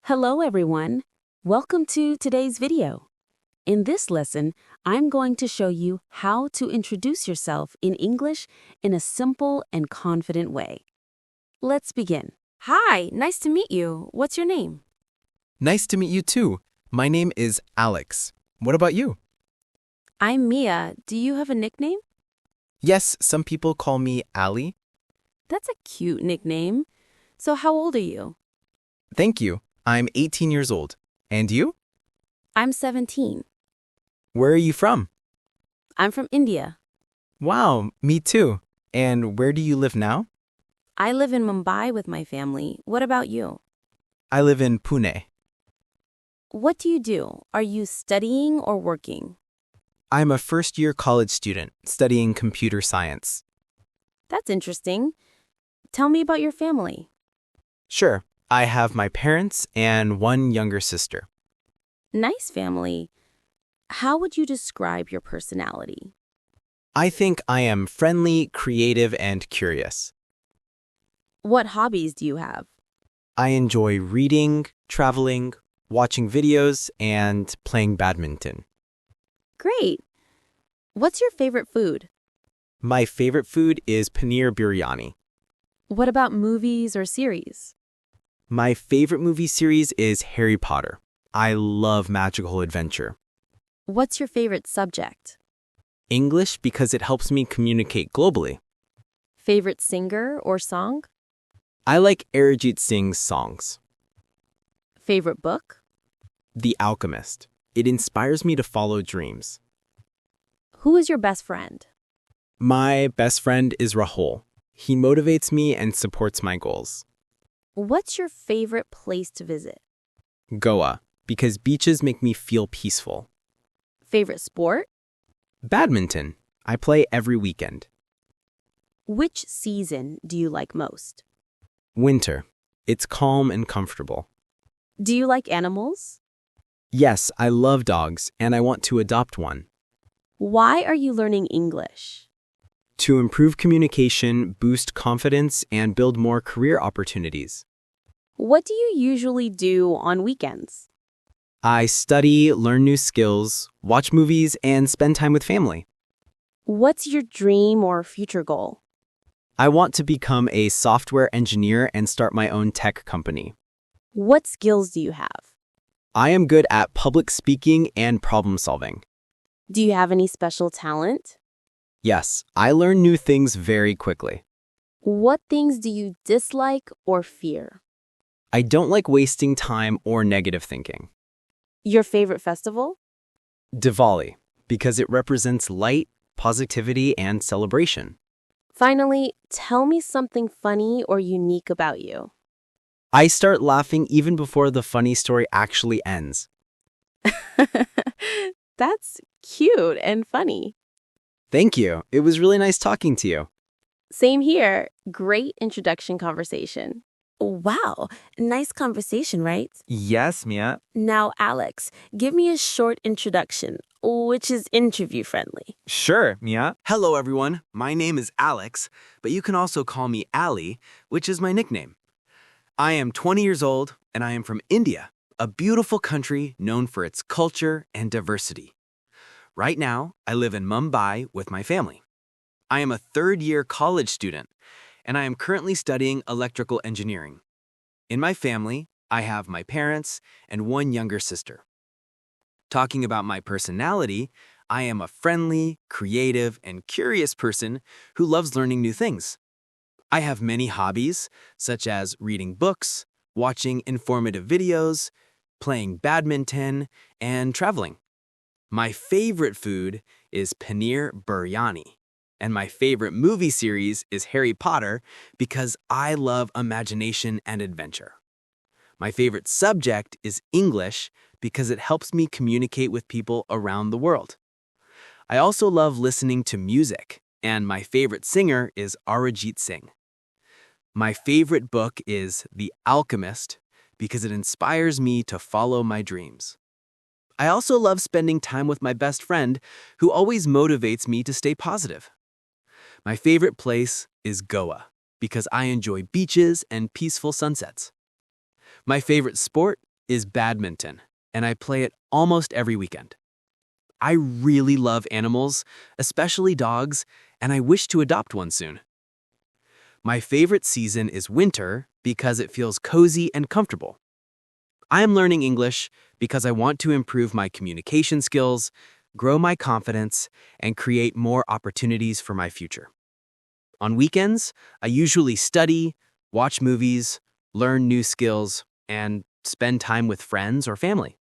Hello everyone. Welcome to today's video. In this lesson, I'm going to show you how to introduce yourself in English in a simple and confident way. Let's begin. Hi, nice to meet you. What's your name? Nice to meet you too. My name is Alex. What about you? I'm Mia. Do you have a nickname? Yes, some people call me Ali. That's a cute nickname. So how old are you? Thank you. I'm 18 years old. And you? I'm 17. Where are you from? I'm from India. Wow, me too. And where do you live now? I live in Mumbai with my family. What about you? I live in Pune. What do you do? Are you studying or working? I'm a first-year college student studying computer science. That's interesting. Tell me about your family. Sure, I have my parents and one younger sister. Nice family. How would you describe your personality? I think I am friendly, creative, and curious. What hobbies do you have? I enjoy reading, traveling, watching videos, and playing badminton. Great. What's your favorite food? My favorite food is paneer biryani. What about movies or series? My favorite movie series is Harry Potter. I love magical adventure. What's your favorite subject? English because it helps me communicate globally. Favorite singer or song? I like Arijit Singh's songs. Favorite book? The Alchemist. It inspires me to follow dreams. Who is your best friend? My best friend is Rahul. He motivates me and supports my goals. What's your favorite place to visit? Goa, because beaches make me feel peaceful. Favorite sport? Badminton. I play every weekend. Which season do you like most? Winter. It's calm and comfortable. Do you like animals? Yes, I love dogs, and I want to adopt one. Why are you learning English? To improve communication, boost confidence, and build more career opportunities. What do you usually do on weekends? I study, learn new skills, watch movies, and spend time with family. What's your dream or future goal? I want to become a software engineer and start my own tech company. What skills do you have? I am good at public speaking and problem solving. Do you have any special talent? Yes, I learn new things very quickly. What things do you dislike or fear? I don't like wasting time or negative thinking. Your favorite festival? Diwali, because it represents light, positivity, and celebration. Finally, tell me something funny or unique about you. I start laughing even before the funny story actually ends. That's cute and funny. Thank you. It was really nice talking to you. Same here. Great introduction conversation. Wow, nice conversation, right? Yes, Mia. Now, Alex, give me a short introduction, which is interview friendly. Sure, Mia. Hello, everyone. My name is Alex, but you can also call me Ali, which is my nickname. I am 20 years old, and I am from India, a beautiful country known for its culture and diversity. Right now, I live in Mumbai with my family. I am a third-year college student, and I am currently studying electrical engineering. In my family, I have my parents and one younger sister. Talking about my personality, I am a friendly, creative, and curious person who loves learning new things. I have many hobbies, such as reading books, watching informative videos, playing badminton, and traveling. My favorite food is paneer biryani, and my favorite movie series is Harry Potter because I love imagination and adventure. My favorite subject is English because it helps me communicate with people around the world. I also love listening to music, and my favorite singer is Arijit Singh. My favorite book is The Alchemist because it inspires me to follow my dreams. I also love spending time with my best friend, who always motivates me to stay positive. My favorite place is Goa because I enjoy beaches and peaceful sunsets. My favorite sport is badminton, and I play it almost every weekend. I really love animals, especially dogs, and I wish to adopt one soon. My favorite season is winter because it feels cozy and comfortable. I am learning English because I want to improve my communication skills, grow my confidence, and create more opportunities for my future. On weekends, I usually study, watch movies, learn new skills, and spend time with friends or family.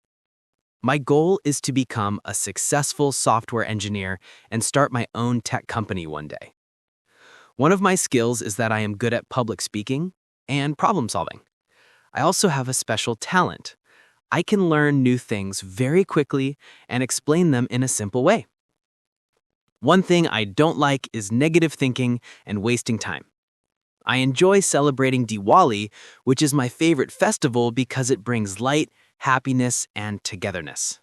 My goal is to become a successful software engineer and start my own tech company one day. One of my skills is that I am good at public speaking and problem solving. I also have a special talent. I can learn new things very quickly and explain them in a simple way. One thing I don't like is negative thinking and wasting time. I enjoy celebrating Diwali, which is my favorite festival because it brings light, happiness, and togetherness.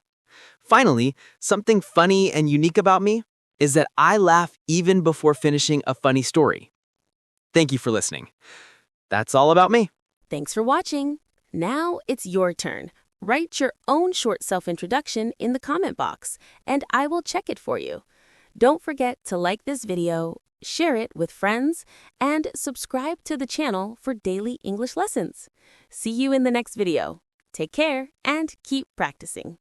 Finally, something funny and unique about me is that I laugh even before finishing a funny story. Thank you for listening. That's all about me. Thanks for watching. Now it's your turn. Write your own short self-introduction in the comment box, and I will check it for you. Don't forget to like this video, share it with friends, and subscribe to the channel for daily English lessons. See you in the next video. Take care and keep practicing.